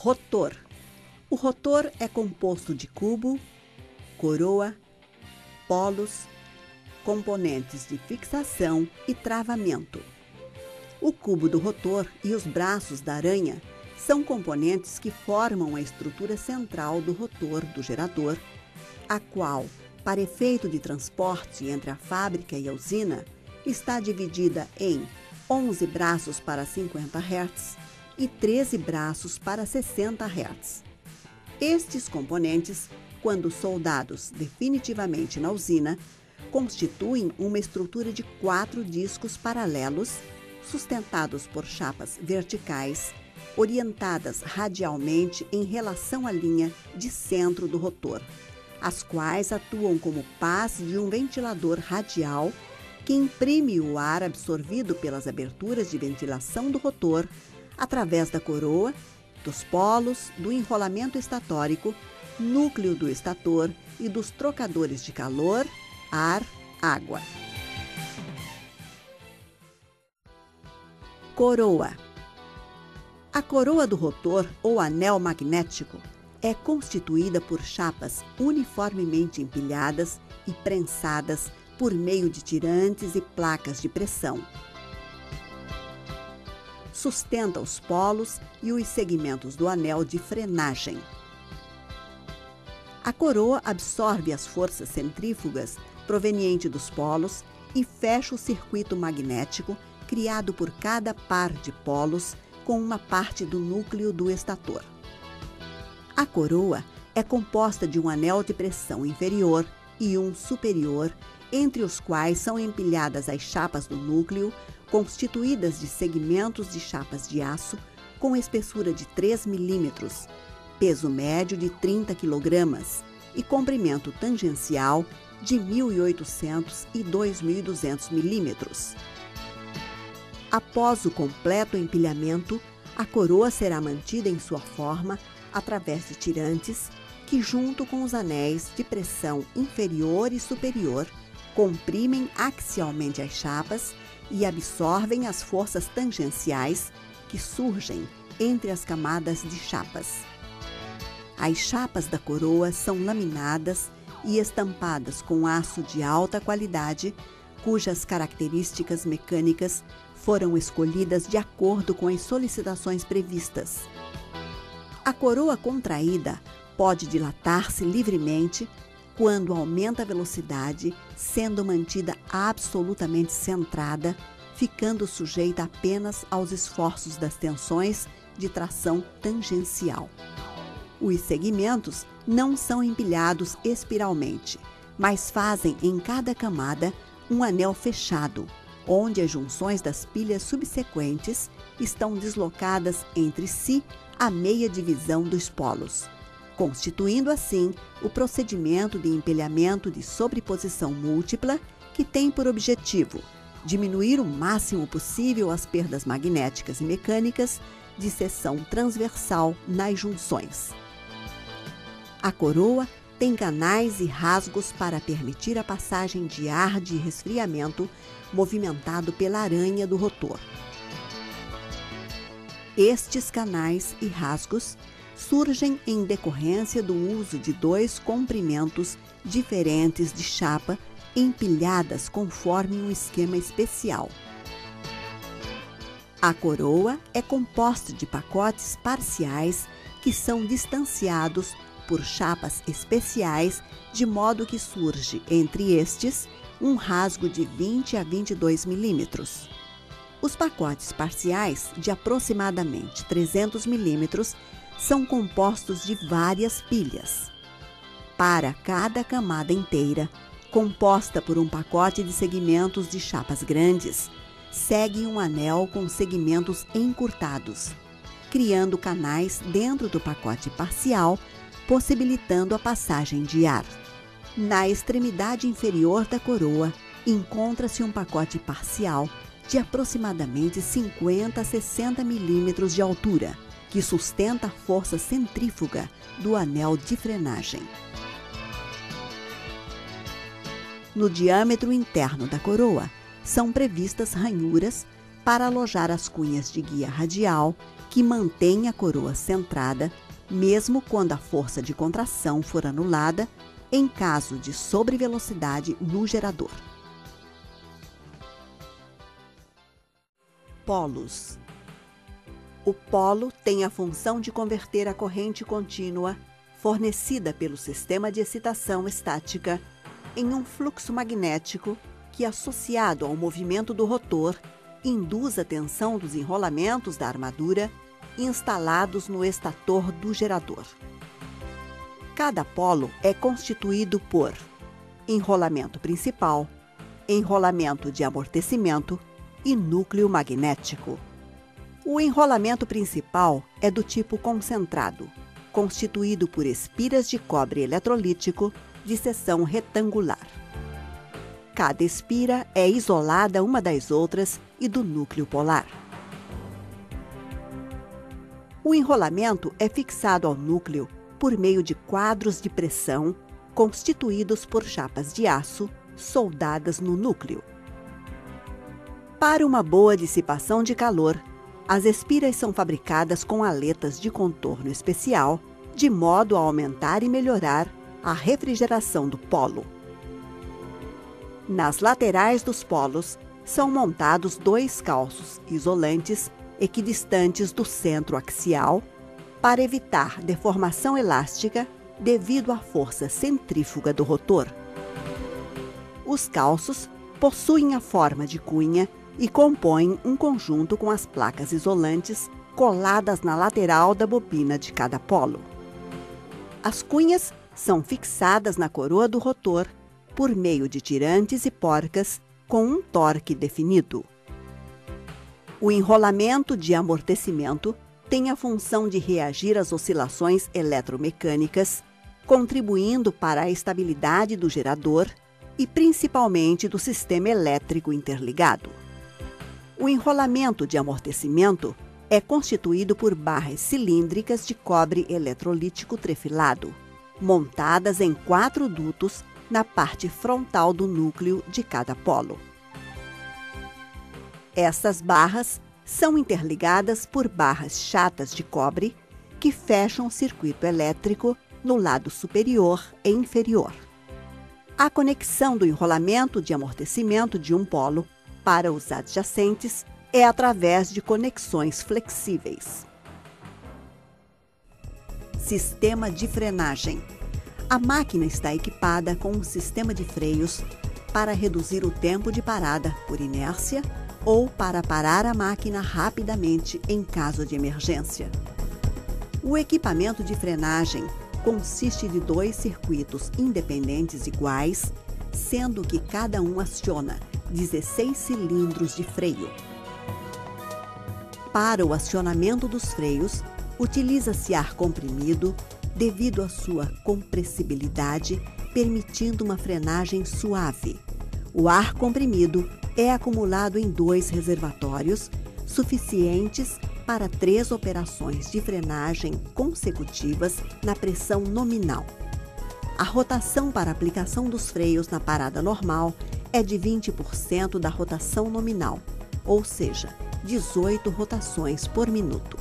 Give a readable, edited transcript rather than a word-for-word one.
Rotor. O rotor é composto de cubo, coroa, polos, componentes de fixação e travamento. O cubo do rotor e os braços da aranha são componentes que formam a estrutura central do rotor do gerador, a qual, para efeito de transporte entre a fábrica e a usina, está dividida em 11 braços para 50 Hz e 13 braços para 60 Hz. Estes componentes, quando soldados definitivamente na usina, constituem uma estrutura de 4 discos paralelos, sustentados por chapas verticais, orientadas radialmente em relação à linha de centro do rotor, as quais atuam como pás de um ventilador radial que imprime o ar absorvido pelas aberturas de ventilação do rotor através da coroa, dos polos, do enrolamento estatórico, núcleo do estator e dos trocadores de calor, ar, água. Coroa. A coroa do rotor ou anel magnético é constituída por chapas uniformemente empilhadas e prensadas por meio de tirantes e placas de pressão. Sustenta os polos e os segmentos do anel de frenagem. A coroa absorve as forças centrífugas provenientes dos polos e fecha o circuito magnético criado por cada par de polos com uma parte do núcleo do estator. A coroa é composta de um anel de pressão inferior e um superior, entre os quais são empilhadas as chapas do núcleo, constituídas de segmentos de chapas de aço com espessura de 3 milímetros, peso médio de 30 kg e comprimento tangencial de 1.800 e 2.200 milímetros. Após o completo empilhamento, a coroa será mantida em sua forma através de tirantes que, junto com os anéis de pressão inferior e superior, comprimem axialmente as chapas e absorvem as forças tangenciais que surgem entre as camadas de chapas. As chapas da coroa são laminadas e estampadas com aço de alta qualidade, cujas características mecânicas foram escolhidas de acordo com as solicitações previstas. A coroa contraída pode dilatar-se livremente quando aumenta a velocidade, sendo mantida absolutamente centrada, ficando sujeita apenas aos esforços das tensões de tração tangencial. Os segmentos não são empilhados espiralmente, mas fazem em cada camada um anel fechado, onde as junções das pilhas subsequentes estão deslocadas entre si à meia divisão dos polos, constituindo assim o procedimento de empilhamento de sobreposição múltipla, que tem por objetivo diminuir o máximo possível as perdas magnéticas e mecânicas de seção transversal nas junções. A coroa tem canais e rasgos para permitir a passagem de ar de resfriamento movimentado pela aranha do rotor. Estes canais e rasgos surgem em decorrência do uso de 2 comprimentos diferentes de chapa empilhadas conforme um esquema especial. A coroa é composta de pacotes parciais que são distanciados por chapas especiais, de modo que surge entre estes um rasgo de 20 a 22 milímetros. Os pacotes parciais, de aproximadamente 300 milímetros, são compostos de várias pilhas. Para cada camada inteira, composta por um pacote de segmentos de chapas grandes, segue um anel com segmentos encurtados, criando canais dentro do pacote parcial, possibilitando a passagem de ar. Na extremidade inferior da coroa, encontra-se um pacote parcial de aproximadamente 50 a 60 milímetros de altura, que sustenta a força centrífuga do anel de frenagem. No diâmetro interno da coroa, são previstas ranhuras para alojar as cunhas de guia radial que mantém a coroa centrada, mesmo quando a força de contração for anulada em caso de sobrevelocidade no gerador. Polos. O polo tem a função de converter a corrente contínua fornecida pelo sistema de excitação estática em um fluxo magnético que, associado ao movimento do rotor, induz a tensão dos enrolamentos da armadura instalados no estator do gerador. Cada polo é constituído por enrolamento principal, enrolamento de amortecimento e núcleo magnético. O enrolamento principal é do tipo concentrado, constituído por espiras de cobre eletrolítico de seção retangular. Cada espira é isolada uma das outras e do núcleo polar. O enrolamento é fixado ao núcleo por meio de quadros de pressão constituídos por chapas de aço soldadas no núcleo. Para uma boa dissipação de calor, as espiras são fabricadas com aletas de contorno especial, de modo a aumentar e melhorar a refrigeração do polo. Nas laterais dos polos são montados 2 calços isolantes equidistantes do centro axial para evitar deformação elástica devido à força centrífuga do rotor. Os calços possuem a forma de cunha e compõem um conjunto com as placas isolantes coladas na lateral da bobina de cada polo. As cunhas são fixadas na coroa do rotor por meio de tirantes e porcas com um torque definido. O enrolamento de amortecimento tem a função de reagir às oscilações eletromecânicas, contribuindo para a estabilidade do gerador e principalmente do sistema elétrico interligado. O enrolamento de amortecimento é constituído por barras cilíndricas de cobre eletrolítico trefilado, montadas em 4 dutos na parte frontal do núcleo de cada polo. Essas barras são interligadas por barras chatas de cobre que fecham o circuito elétrico no lado superior e inferior. A conexão do enrolamento de amortecimento de um polo para os adjacentes é através de conexões flexíveis. Sistema de frenagem. A máquina está equipada com um sistema de freios para reduzir o tempo de parada por inércia ou para parar a máquina rapidamente em caso de emergência. O equipamento de frenagem consiste de 2 circuitos independentes iguais, sendo que cada um aciona 16 cilindros de freio. Para o acionamento dos freios, utiliza-se ar comprimido devido à sua compressibilidade, permitindo uma frenagem suave. O ar comprimido é acumulado em 2 reservatórios, suficientes para 3 operações de frenagem consecutivas na pressão nominal. A rotação para aplicação dos freios na parada normal é de 20% da rotação nominal, ou seja, 18 rotações por minuto.